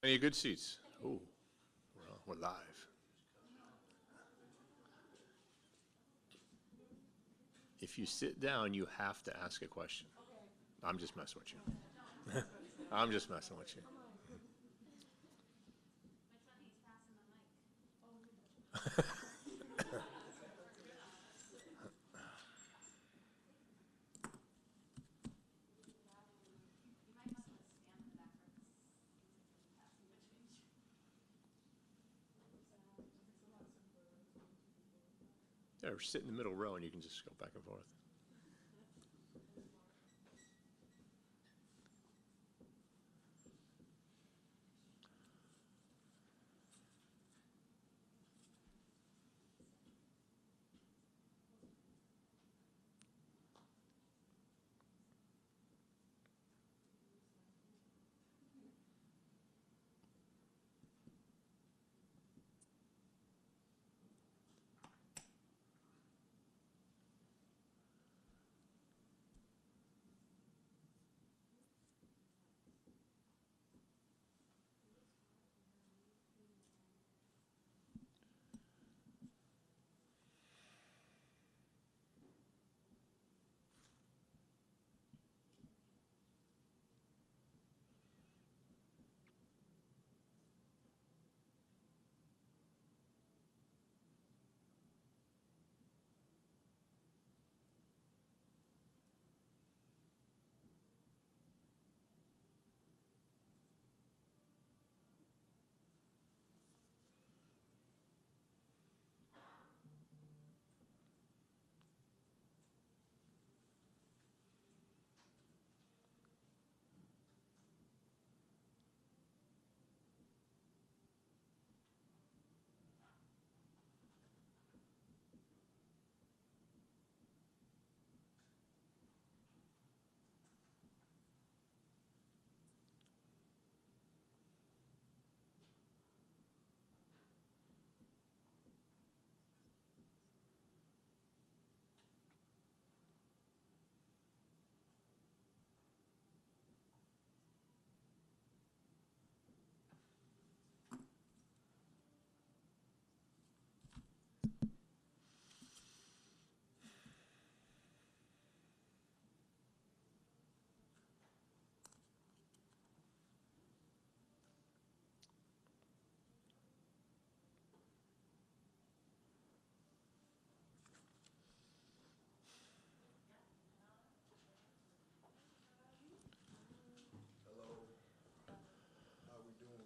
Any good seats? Oh, well, we're live. If you sit down, you have to ask a question. I'm just messing with you. I'm just messing with you. Or sit in the middle row and you can just go back and forth.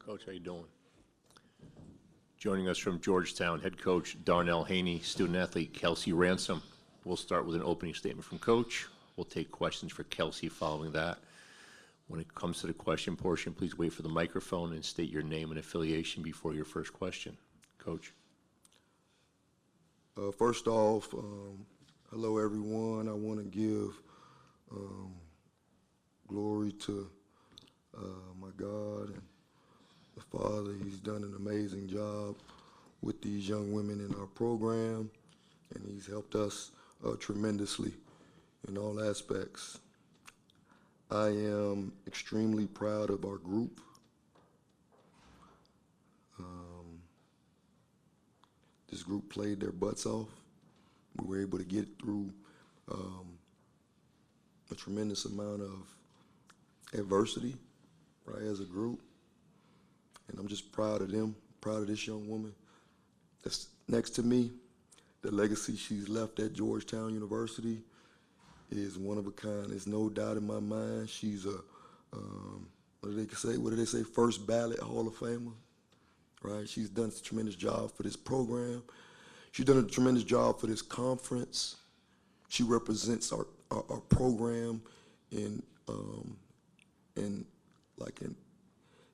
Coach, how you doing? Joining us from Georgetown, head coach Darnell Haney, student athlete Kelsey Ransom. We'll start with an opening statement from Coach. We'll take questions for Kelsey following that. When it comes to the question portion, please wait for the microphone and state your name and affiliation before your first question. Coach. First off, hello everyone. I want to give glory to my God and the Father. He's done an amazing job with these young women in our program, and he's helped us tremendously in all aspects. I am extremely proud of our group. This group played their butts off. We were able to get through a tremendous amount of adversity, right, as a group. And I'm just proud of them, proud of this young woman that's next to me. The legacy she's left at Georgetown University is one of a kind. There's no doubt in my mind. She's a, what do they say, first ballot Hall of Famer, right? She's done a tremendous job for this program. She's done a tremendous job for this conference. She represents our program in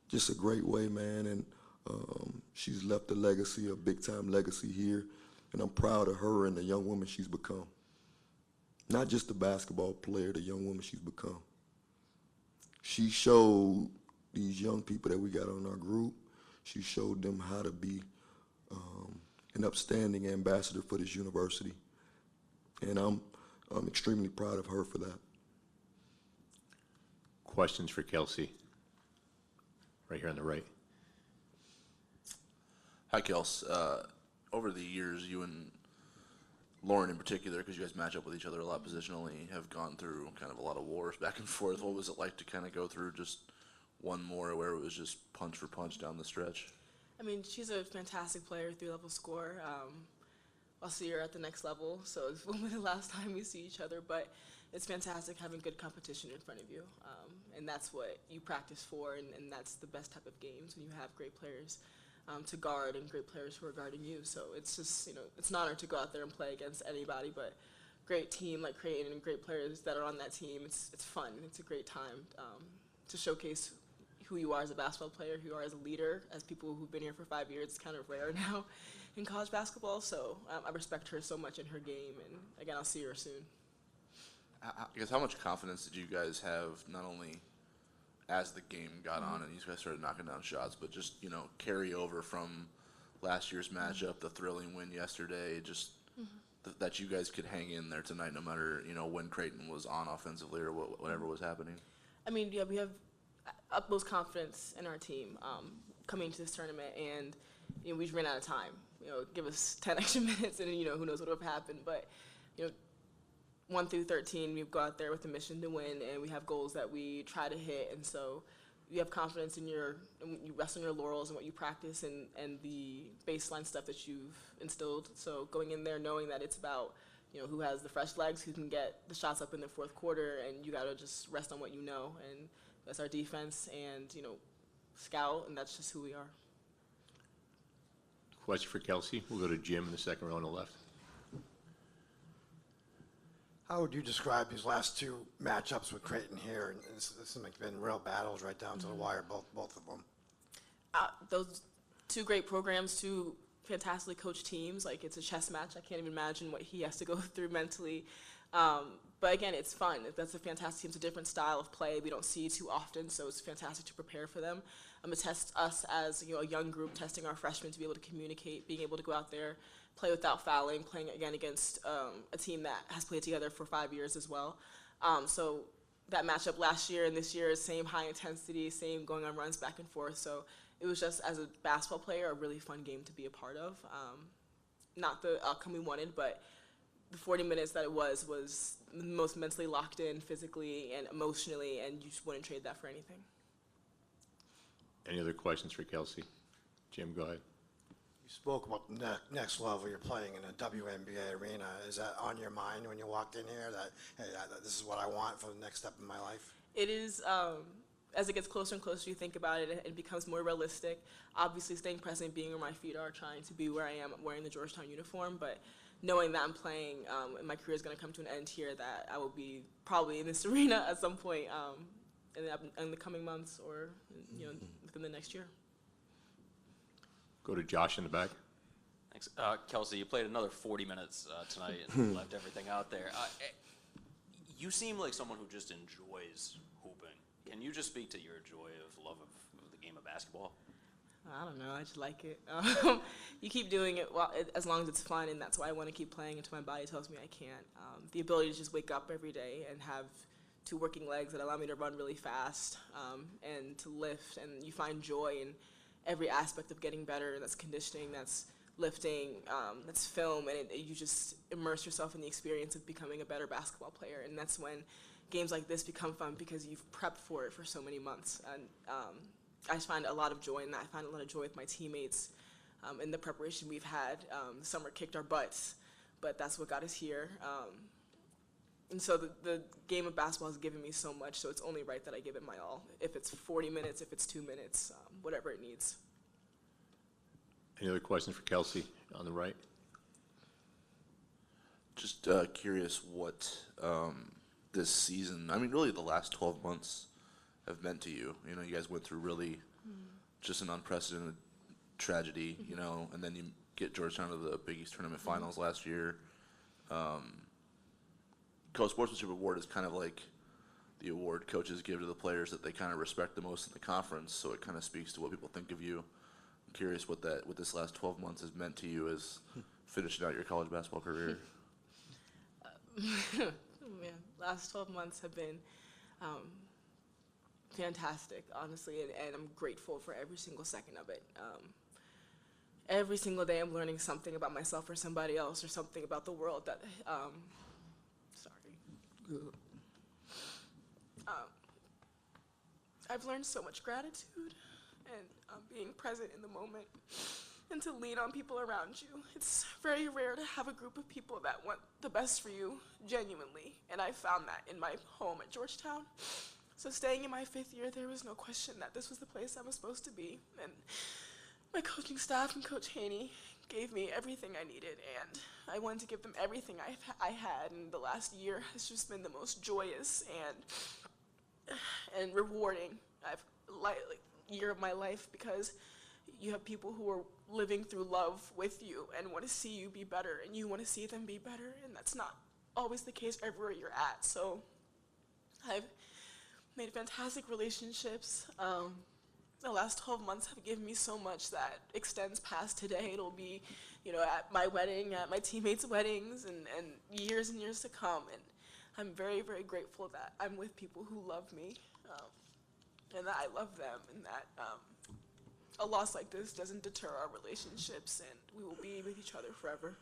just a great way, man. And she's left a legacy, a big-time legacy here. And I'm proud of her and the young woman she's become. Not just the basketball player, the young woman she's become. She showed these young people that we got on our group, she showed them how to be an upstanding ambassador for this university. And I'm extremely proud of her for that. Questions for Kelsey? Right here on the right. Hi, Kels. Over the years, you and Lauren in particular, because you guys match up with each other a lot positionally, have gone through kind of a lot of wars back and forth. What was it like to kind of go through just one more where it was just punch for punch down the stretch? I mean, she's a fantastic player, 3-level scorer. I'll see her at the next level, so it won't be the last time we see each other, but it's fantastic having good competition in front of you, and that's what you practice for, and that's the best type of games when you have great players to guard and great players who are guarding you. So it's just, it's an honor to go out there and play against anybody, but great team like Creighton and great players that are on that team. It's fun. It's a great time to showcase who you are as a basketball player, who you are as a leader, as people who've been here for 5 years. It's kind of rare now in college basketball, so I respect her so much in her game, and again, I'll see her soon. I guess how much confidence did you guys have, not only as the game got on and you guys started knocking down shots, but just, carry over from last year's matchup, the thrilling win yesterday, just that you guys could hang in there tonight no matter, when Creighton was on offensively or whatever was happening? I mean, yeah, we have utmost confidence in our team coming into this tournament, and we ran out of time. Give us 10 extra minutes, and who knows what would have happened. But 1 through 13, we go out there with a mission to win, and we have goals that we try to hit. And so you have confidence in you rest on your laurels and what you practice and the baseline stuff that you've instilled. So going in there knowing that it's about who has the fresh legs, who can get the shots up in the fourth quarter, and you got to just rest on what you know. And that's our defense and, scout, and that's just who we are. Question for Kelsey. We'll go to Jim in the second row on the left. How would you describe these last two matchups with Creighton here? And this has been real battles right down to the wire, both of them. Those two great programs, two fantastically coached teams. Like, it's a chess match. I can't even imagine what he has to go through mentally. But again, it's fun. That's a fantastic team. It's a different style of play we don't see too often, so it's fantastic to prepare for them. To test us as a young group, testing our freshmen to be able to communicate, being able to go out there, play without fouling, playing again against a team that has played together for 5 years as well. So that matchup last year and this year is same high intensity, same going on runs back and forth. So it was just, as a basketball player, a really fun game to be a part of. Not the outcome we wanted, but the 40 minutes that it was the most mentally locked in physically and emotionally, and you just wouldn't trade that for anything. Any other questions for Kelsey? Jim, go ahead. You spoke about the next level you're playing in a WNBA arena. Is that on your mind when you walked in here, that, hey, this is what I want for the next step in my life? It is, as it gets closer and closer, you think about it, it becomes more realistic. Obviously, staying present, being where my feet are, trying to be where I am, wearing the Georgetown uniform, but knowing that I'm playing and my career is going to come to an end here, that I will be probably in this arena at some point in the coming months or within the next year. Go to Josh in the back. Thanks. Kelsey, you played another 40 minutes tonight and left everything out there. You seem like someone who just enjoys hooping. Can you just speak to your joy of love of the game of basketball? I don't know. I just like it. You keep doing it as long as it's fun, and that's why I want to keep playing until my body tells me I can't. The ability to just wake up every day and have two working legs that allow me to run really fast and to lift, and you find joy in every aspect of getting better. That's conditioning, that's lifting, that's film, and you just immerse yourself in the experience of becoming a better basketball player. And that's when games like this become fun because you've prepped for it for so many months. And I just find a lot of joy in that. I find a lot of joy with my teammates in the preparation we've had. The summer kicked our butts, but that's what got us here. And so the game of basketball has given me so much, so it's only right that I give it my all. If it's 40 minutes, if it's 2 minutes, whatever it needs. Any other questions for Kelsey on the right? Just curious what this season, I mean, really the last 12 months have meant to you. You guys went through really just an unprecedented tragedy, and then you get Georgetown to the Big East Tournament Finals last year. Coach Sportsmanship Award is kind of like the award coaches give to the players that they kind of respect the most in the conference, so it kind of speaks to what people think of you. I'm curious what this last 12 months has meant to you as finishing out your college basketball career. Man, last 12 months have been fantastic, honestly, and I'm grateful for every single second of it. every single day I'm learning something about myself or somebody else or something about the world that, I've learned so much gratitude and being present in the moment and to lean on people around you. It's very rare to have a group of people that want the best for you genuinely, and I found that in my home at Georgetown. So staying in my 5th year, there was no question that this was the place I was supposed to be, and my coaching staff and Coach Haney gave me everything I needed, and I wanted to give them everything I had, and the last year has just been the most joyous and rewarding year of my life, because you have people who are living through love with you and want to see you be better, and you want to see them be better, and that's not always the case everywhere you're at. So I've made fantastic relationships. The last 12 months have given me so much that extends past today. It'll be, at my wedding, at my teammates' weddings, and years to come. And I'm very, very grateful that I'm with people who love me, and that I love them, and that a loss like this doesn't deter our relationships, and we will be with each other forever.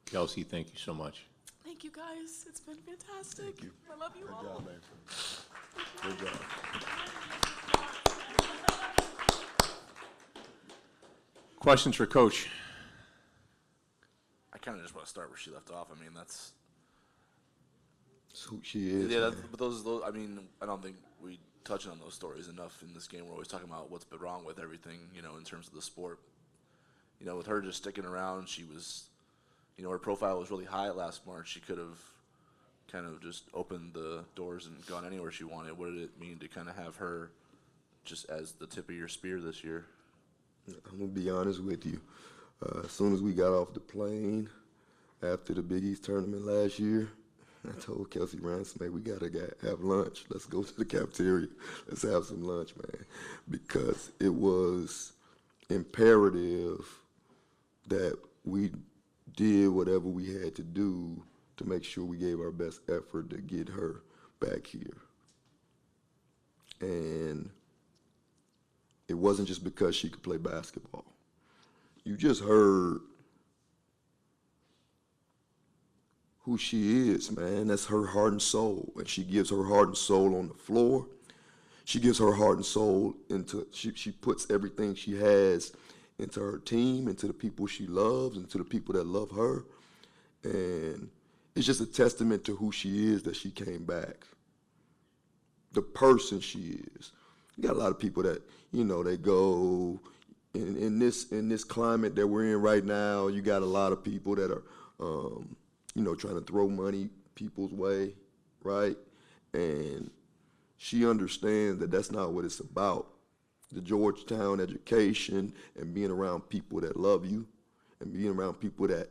Kelsey, thank you so much. Thank you, guys. It's been fantastic. Thank you. I love you Good all. job, man. Good job. Questions for Coach? I kind of just want to start where she left off. I mean, that's That's who she is. yeah. man. But those. I mean, I don't think we touch on those stories enough in this game. We're always talking about what's been wrong with everything, in terms of the sport. With her just sticking around, she was, her profile was really high last March. She could have kind of just opened the doors and gone anywhere she wanted. What did it mean to kind of have her just as the tip of your spear this year? I'm gonna be honest with you. As soon as we got off the plane after the Big East tournament last year, I told Kelsey Ransom, "Hey, we gotta have lunch. Let's go to the cafeteria. Let's have some lunch, man," because it was imperative that we did whatever we had to do to make sure we gave our best effort to get her back here. And it wasn't just because she could play basketball. You just heard who she is, man. That's her heart and soul. And she gives her heart and soul on the floor. She gives her heart and soul she puts everything she has into her team, into the people she loves, into the people that love her. And it's just a testament to who she is that she came back. The person she is. You got a lot of people that, they go in this climate that we're in right now. You got a lot of people that are, trying to throw money people's way, right? And she understands that that's not what it's about. The Georgetown education and being around people that love you and being around people that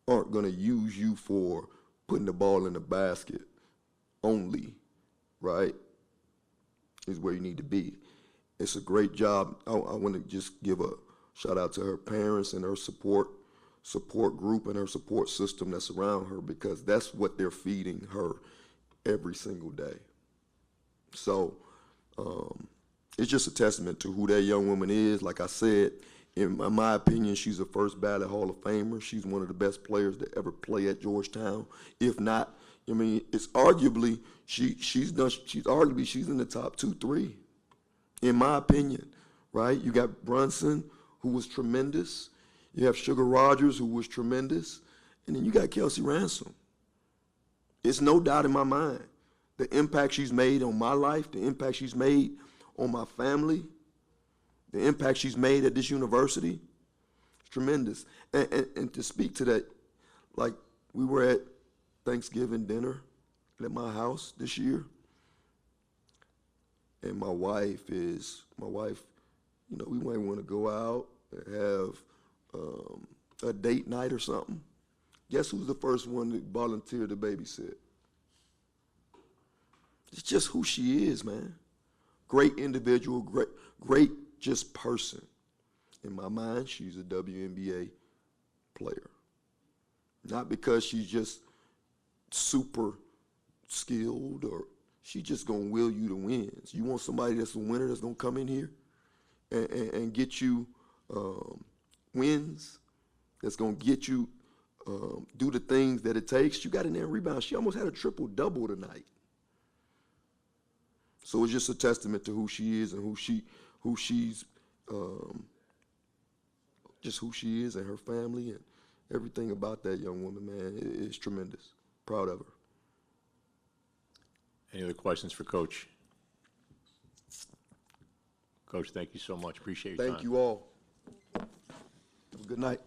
aren't going to use you for putting the ball in the basket only, right, is where you need to be. It's a great job. I want to just give a shout out to her parents and her support group and her support system that's around her, because that's what they're feeding her every single day. So it's just a testament to who that young woman is. Like I said, in my opinion, she's a first ballot Hall of Famer. She's one of the best players to ever play at Georgetown. If not, it's arguably she's in the top 2-3, in my opinion, right? You got Brunson, who was tremendous. You have Sugar Rogers, who was tremendous. And then you got Kelsey Ransom. It's no doubt in my mind the impact she's made on my life, the impact she's made on my family, the impact she's made at this university. It's tremendous. And to speak to that, like, we were at Thanksgiving dinner at my house this year, and my wife, we might want to go out and have a date night or something. Guess who's the first one to volunteer to babysit? It's just who she is, man. Great individual, great just person. In my mind, she's a WNBA player. Not because she's just super skilled, or she just gonna will you to wins. You want somebody that's a winner that's gonna come in here and get you wins, that's going to get you do the things that it takes. You got in there and rebound. She almost had a triple-double tonight. So it's just a testament to who she is and just who she is and her family and everything about that young woman, man, is tremendous. Proud of her. Any other questions for Coach? Coach, thank you so much. Appreciate your time. Thank you all. Have a good night.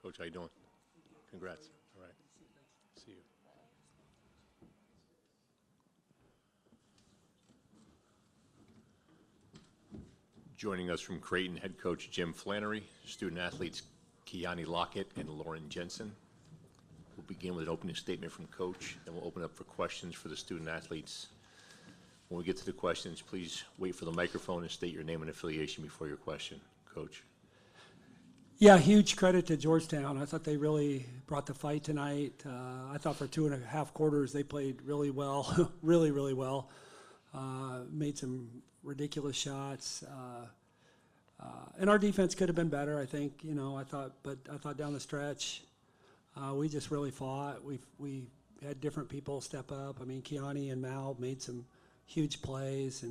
Coach, how you doing? Congrats. All right. See you. Joining us from Creighton, head coach Jim Flannery, student athletes Kiani Lockett and Lauren Jensen. We'll begin with an opening statement from coach, then we'll open up for questions for the student athletes. When we get to the questions, please wait for the microphone and state your name and affiliation before your question. Coach. Yeah, huge credit to Georgetown. I thought they really brought the fight tonight. I thought for 2.5 quarters they played really well, really well. Made some ridiculous shots. And our defense could have been better, I think. I thought down the stretch, we just really fought. We had different people step up. I mean, Kiani and Mal made some huge plays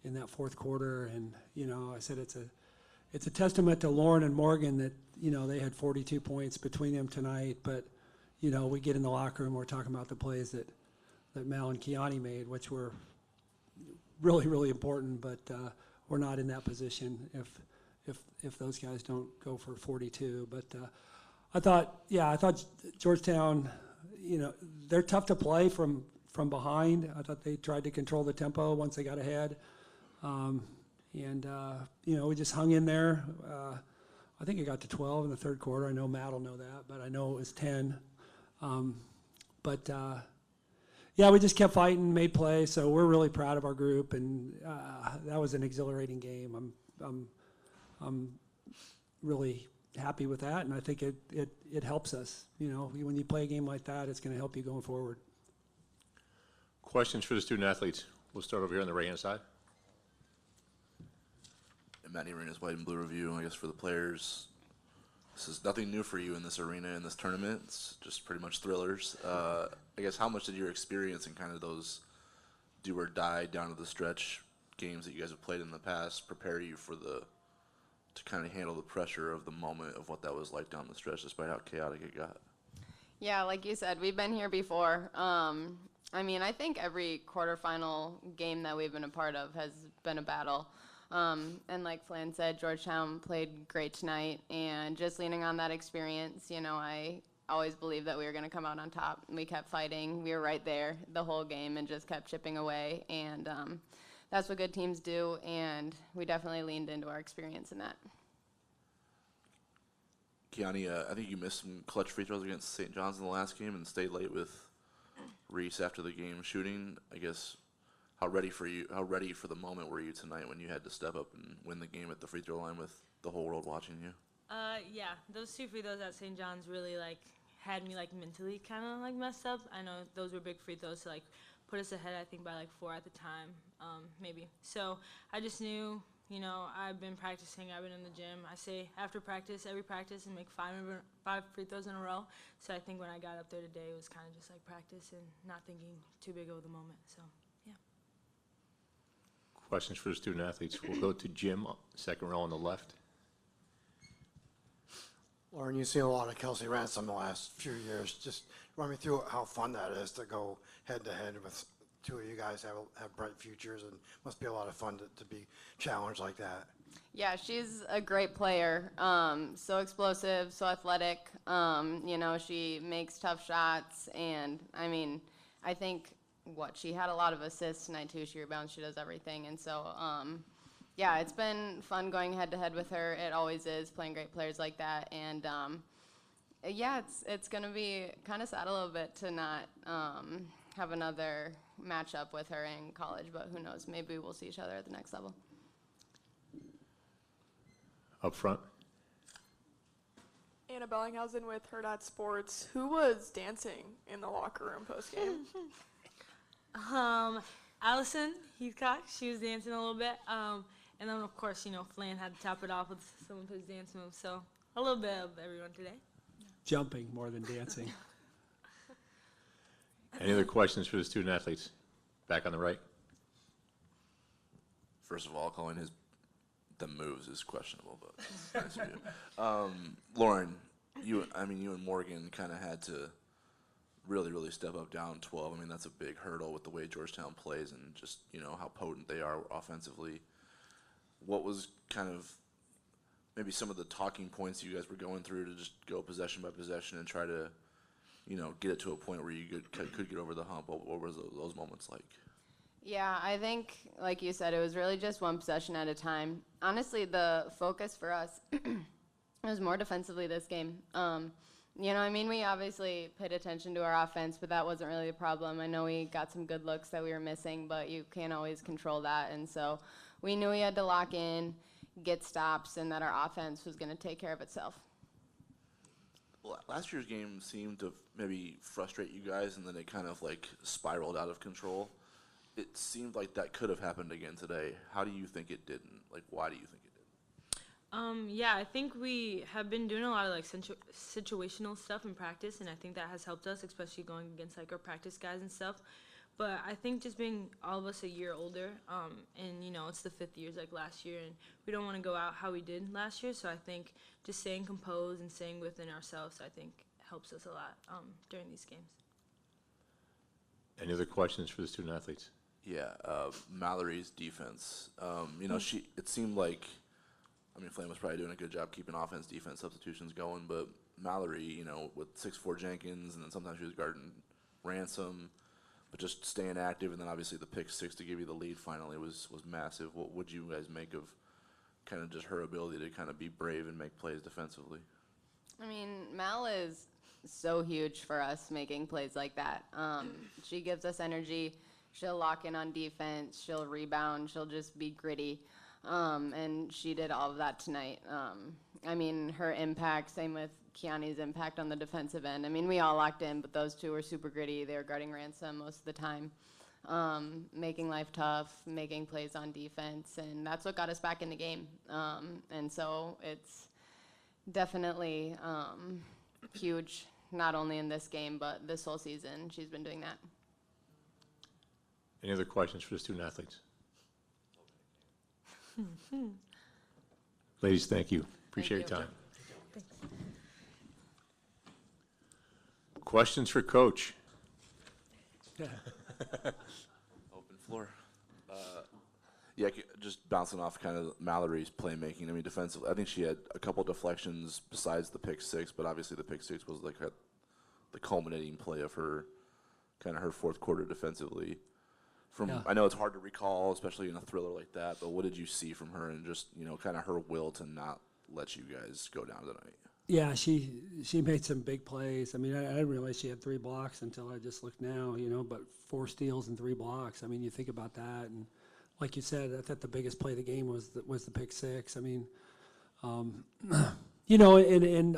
in that fourth quarter. And, I said it's a testament to Lauren and Morgan that, they had 42 points between them tonight. But, we get in the locker room, we're talking about the plays that Mal and Kiani made, which were really, really important. But we're not in that position if those guys don't go for 42. But I thought Georgetown, they're tough to play from behind. I thought they tried to control the tempo once they got ahead. We just hung in there. I think it got to 12 in the third quarter. I know Matt will know that, but I know it was 10. We just kept fighting, made plays, so we're really proud of our group, and that was an exhilarating game. I'm really happy with that, and I think it helps us. When you play a game like that, it's going to help you going forward. Questions for the student athletes? We'll start over here on the right-hand side. Matty Arena's White and Blue Review. I guess for the players, this is nothing new for you in this arena, in this tournament. It's just pretty much thrillers. I guess how much did your experience in kind of those do or die down to the stretch games that you guys have played in the past prepare you for to kind of handle the pressure of the moment of what that was like down the stretch, despite how chaotic it got? Yeah, like you said, we've been here before. I think every quarterfinal game that we've been a part of has been a battle. And like Flan said, Georgetown played great tonight, and just leaning on that experience, I always believed that we were going to come out on top. We kept fighting. We were right there the whole game and just kept chipping away, and that's what good teams do, and we definitely leaned into our experience in that. Kiani, I think you missed some clutch free throws against St. John's in the last game and stayed late with Reese after the game shooting. I guess how ready for the moment were you tonight when you had to step up and win the game at the free throw line with the whole world watching you? Yeah, those 2 free throws at St. John's really had me mentally kind of messed up. I know those were big free throws to put us ahead, I think by 4 at the time, maybe. So I just knew, I've been practicing, I've been in the gym. I say after practice, every practice, and make 5 free throws in a row. So I think when I got up there today, it was kind of just practice and not thinking too big of the moment. So yeah. Questions for the student athletes? We'll go to Jim, second row on the left. Lauren, you've seen a lot of Kelsey Ransom the last few years. Just run me through how fun that is to go head-to-head with two of you guys have bright futures, and must be a lot of fun to be challenged like that. Yeah, she's a great player. So explosive, so athletic. She makes tough shots, and I think she had a lot of assists tonight too. She rebounds, she does everything, and so it's been fun going head to head with her. It always is, playing great players like that, and it's gonna be kind of sad a little bit to not have another matchup with her in college, but who knows? Maybe we'll see each other at the next level. Up front. Anna Bellinghausen with Her Dad Sports. Who was dancing in the locker room post game? Allison Heathcock, she was dancing a little bit. And then, of course, Flan had to top it off with some of his dance moves. So a little bit of everyone today. Jumping more than dancing. Any other questions for the student athletes? Back on the right. First of all, calling the moves is questionable, but nice of you. Lauren, you and Morgan kind of had to really step up down 12. That's a big hurdle with the way Georgetown plays and just, how potent they are offensively. What was kind of maybe some of the talking points you guys were going through to just go possession by possession and try to, get it to a point where you could get over the hump? What were those moments like? Yeah, I think, like you said, it was really just one possession at a time. Honestly, the focus for us was more defensively this game. We obviously paid attention to our offense, but that wasn't really the problem. I know we got some good looks that we were missing, but you can't always control that. And so we knew we had to lock in, get stops, and that our offense was going to take care of itself. Last year's game seemed to maybe frustrate you guys, and then it kind of like spiraled out of control. It seemed like that could have happened again today. How do you think it didn't? Like, why do you think it didn't? Yeah, I think we have been doing a lot of like situational stuff in practice, and I think that has helped us, especially going against like our practice guys and stuff. But I think just being all of us a year older, and it's the 5th year like last year, and we don't want to go out how we did last year. So I think just staying composed and staying within ourselves, I think helps us a lot during these games. Any other questions for the student athletes? Yeah, Mallory's defense. It seemed like, Flame was probably doing a good job keeping offense, defense, substitutions going, but Mallory, with 6'4" Jenkins, and then sometimes she was guarding Ransom, but just staying active, and then obviously the pick 6 to give you the lead finally was massive. What would you guys make of kind of just her ability to kind of be brave and make plays defensively? Mal is so huge for us making plays like that. She gives us energy. She'll lock in on defense. She'll rebound. She'll just be gritty. And she did all of that tonight. Her impact, same with Kiani's impact on the defensive end. We all locked in, but those two were super gritty. They were guarding Ransom most of the time, making life tough, making plays on defense, and that's what got us back in the game. And so it's definitely huge, not only in this game, but this whole season. She's been doing that. Any other questions for the student athletes? Ladies, thank you. Appreciate your time. Thanks. Questions for Coach? Open floor. Just bouncing off kind of Mallory's playmaking. Defensively, I think she had a couple deflections besides the pick 6, but obviously the pick 6 was like the culminating play of her, kind of her fourth quarter defensively. I know it's hard to recall, especially in a thriller like that, but what did you see from her and just, kind of her will to not let you guys go down tonight? Yeah, she made some big plays. I didn't realize she had 3 blocks until I just looked now, but 4 steals and 3 blocks. You think about that. And like you said, I thought the biggest play of the game was the pick 6. And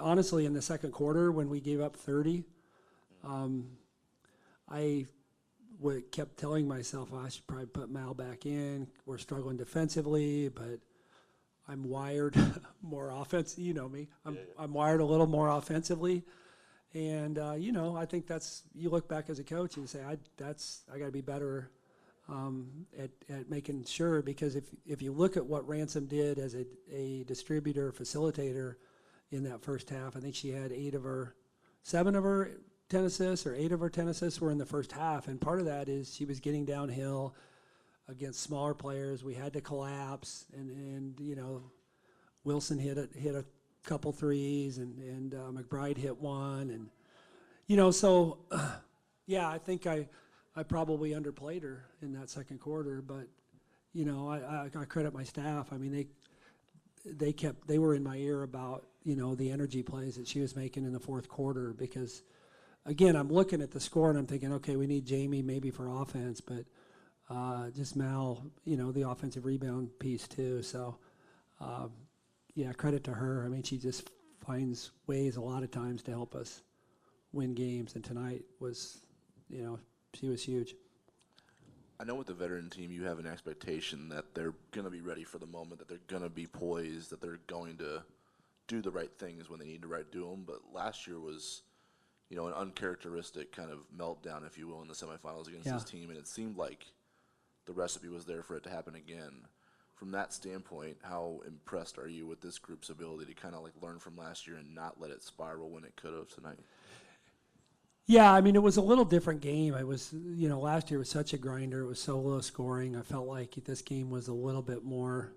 honestly, in the second quarter when we gave up 30, I kept telling myself I should probably put Mal back in. We're struggling defensively, but I'm wired more offense. You know me. I'm wired a little more offensively, and I think that's, you look back as a coach and you say I got to be better at making sure, because if you look at what Ransom did as a distributor facilitator in that first half, I think she had 7 of her 10 assists or 8 of her 10 assists were in the first half, and part of that is she was getting downhill against smaller players. We had to collapse, and Wilson hit a couple threes, and McBride hit one, and I think I probably underplayed her in that second quarter, but I credit my staff. They were in my ear about the energy plays that she was making in the fourth quarter, because again, I'm looking at the score and I'm thinking, okay, we need Jamie maybe for offense, but just Mal, the offensive rebound piece too. So, credit to her. She just finds ways a lot of times to help us win games, and tonight was, she was huge. I know with the veteran team, you have an expectation that they're going to be ready for the moment, that they're going to be poised, that they're going to do the right things when they need to do them. But last year was, an uncharacteristic kind of meltdown, if you will, in the semifinals against this team, and it seemed like the recipe was there for it to happen again. From that standpoint, how impressed are you with this group's ability to kind of learn from last year and not let it spiral when it could have tonight? Yeah, it was a little different game. It was, last year was such a grinder. It was so low scoring. I felt like this game was a little bit more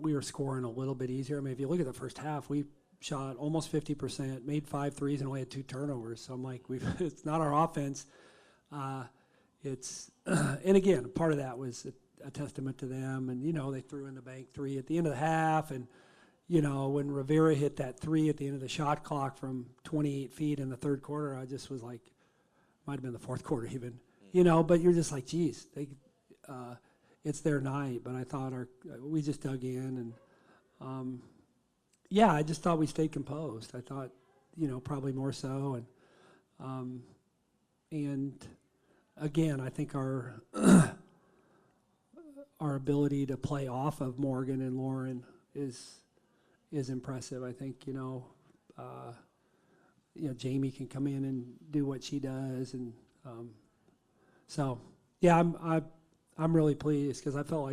we were scoring a little bit easier. I mean, if you look at the first half, we shot almost 50%, made 5 threes, and only had 2 turnovers. So I'm like, it's not our offense. And again, part of that was a testament to them. And, they threw in the bank 3 at the end of the half. And, when Rivera hit that 3 at the end of the shot clock from 28 feet in the third quarter, I just was like, might have been the fourth quarter even, but you're just like, geez, it's their night. But I thought we just dug in. And, I just thought we stayed composed. I thought, probably more so. And again, I think our ability to play off of Morgan and Lauren is impressive. I think Jamie can come in and do what she does, and I'm really pleased because I felt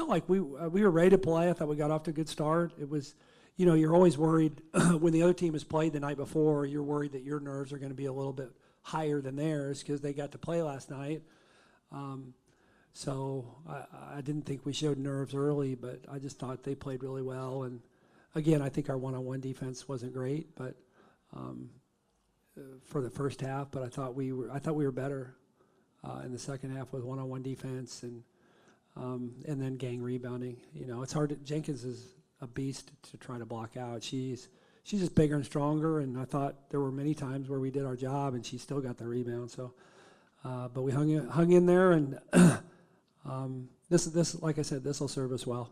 like we were ready to play. I thought we got off to a good start. It was, you're always worried when the other team has played the night before. You're worried that your nerves are going to be a little bit higher than theirs because they got to play last night. So I didn't think we showed nerves early, but I just thought they played really well. And again, I think our one-on-one defense wasn't great, but for the first half. But I thought we were better in the second half with one-on-one defense and then gang rebounding. It's hard. Jenkins is a beast to try to block out. She's just bigger and stronger, and I thought there were many times where we did our job, and she still got the rebound. So, but we hung in there, and this, like I said, this will serve us well.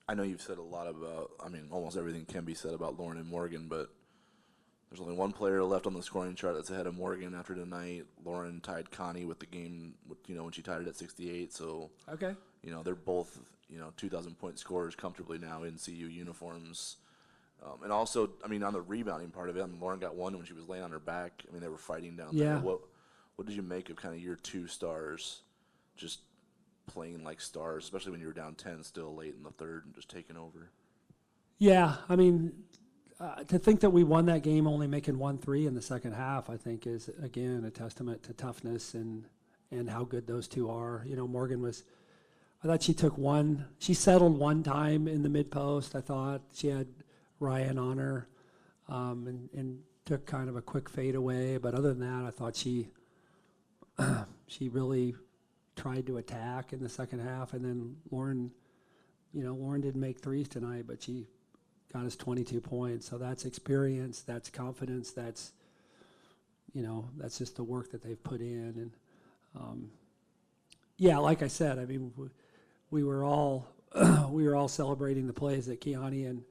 I know you've said a lot about, almost everything can be said about Lauren and Morgan, but there's only one player left on the scoring chart that's ahead of Morgan after tonight. Lauren tied Connie with the game, when she tied it at 68. So, okay, they're both, 2,000-point scorers comfortably now in CU uniforms. And also, on the rebounding part of it, Lauren got one when she was laying on her back. They were fighting down there. What did you make of kind of your 2 stars just playing like stars, especially when you were down 10 still late in the third and just taking over? Yeah, to think that we won that game only making 1 3 in the second half, I think is, again, a testament to toughness and how good those 2 are. Morgan I thought she settled one time in the mid-post. I thought she had Ryan on her and took kind of a quick fade away. But other than that, I thought she really tried to attack in the second half. And then Lauren didn't make threes tonight, but she got us 22 points. So that's experience, that's confidence, that's just the work that they've put in. And like I said, we were all celebrating the plays that Kiani and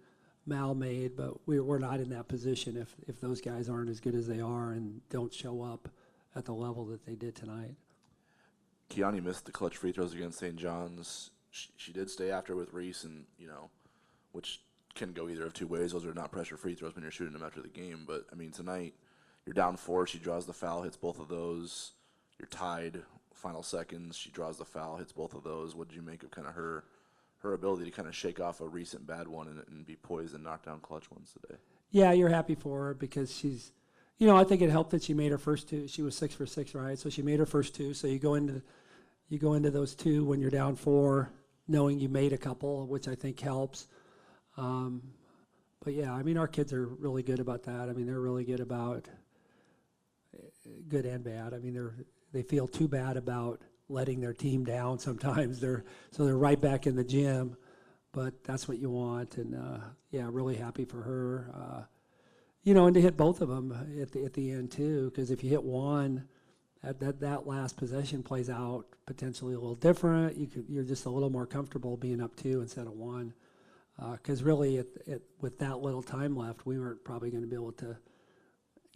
Mal made, but we're not in that position if those guys aren't as good as they are and don't show up at the level that they did tonight. Kiani missed the clutch free throws against St. John's. She did stay after with Reese, and which can go either of 2 ways. Those are not pressure free throws when you're shooting them after the game. But tonight you're down 4. She draws the foul, hits both of those. You're tied. Final seconds, she draws the foul, hits both of those. What did you make of kind of her ability to kind of shake off a recent bad one and be poised and knock down clutch ones today? Yeah, you're happy for her because she's, I think it helped that she made her first 2. She was 6 for 6, right? So she made her first 2. So you go into those 2 when you're down 4, knowing you made a couple, which I think helps. But yeah, our kids are really good about that. They're really good about good and bad. They feel too bad about letting their team down sometimes. They're right back in the gym, but that's what you want. And really happy for her. And to hit both of them at the end too, because if you hit one, that last possession plays out potentially a little different. You're just a little more comfortable being up 2 instead of 1. Because really, with that little time left, we weren't probably going to be able to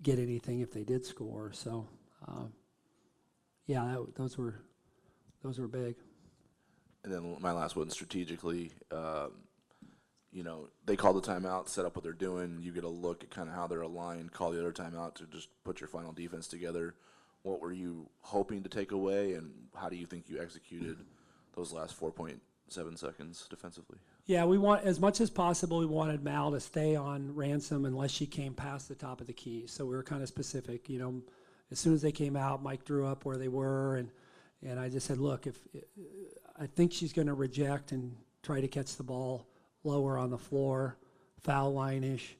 get anything if they did score. So. Those were big. And then my last one, strategically, they call the timeout, set up what they're doing. You get a look at kind of how they're aligned, call the other timeout to just put your final defense together. What were you hoping to take away, and how do you think you executed those last 4.7 seconds defensively? Yeah, we want, as much as possible, we wanted Mal to stay on Ransom unless she came past the top of the key. So we were kind of specific, As soon as they came out, Mike drew up where they were, and I just said, look, if I think she's going to reject and try to catch the ball lower on the floor, foul line-ish.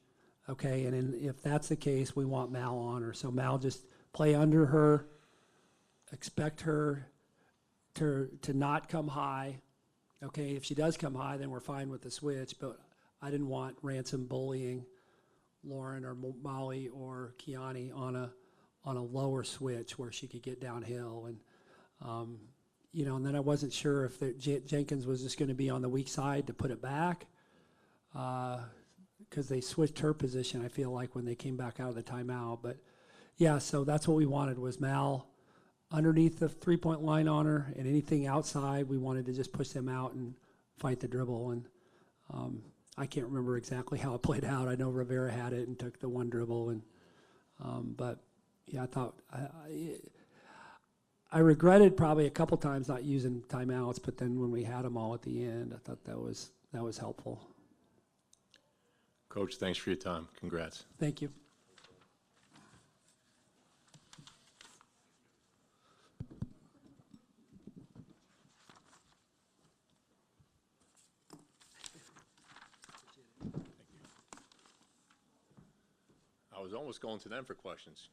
Okay, and then if that's the case, we want Mal on her. So Mal, just play under her, expect her to not come high. Okay, if she does come high, then we're fine with the switch, but I didn't want Ransom bullying Lauren or Molly or Kiani on a lower switch where she could get downhill. And you know, and then I wasn't sure if Jenkins was just going to be on the weak side to put it back, because they switched her position, I feel like, when they came back out of the timeout. But yeah, so that's what we wanted, was Mal underneath the three-point line on her, and anything outside, we wanted to just push them out and fight the dribble. And I can't remember exactly how it played out. I know Rivera had it and took the one dribble, and but yeah, I thought I regretted probably a couple times not using timeouts, but then when we had them all at the end, I thought that was helpful. Coach, thanks for your time. Congrats. Thank you. I was almost going to them for questions.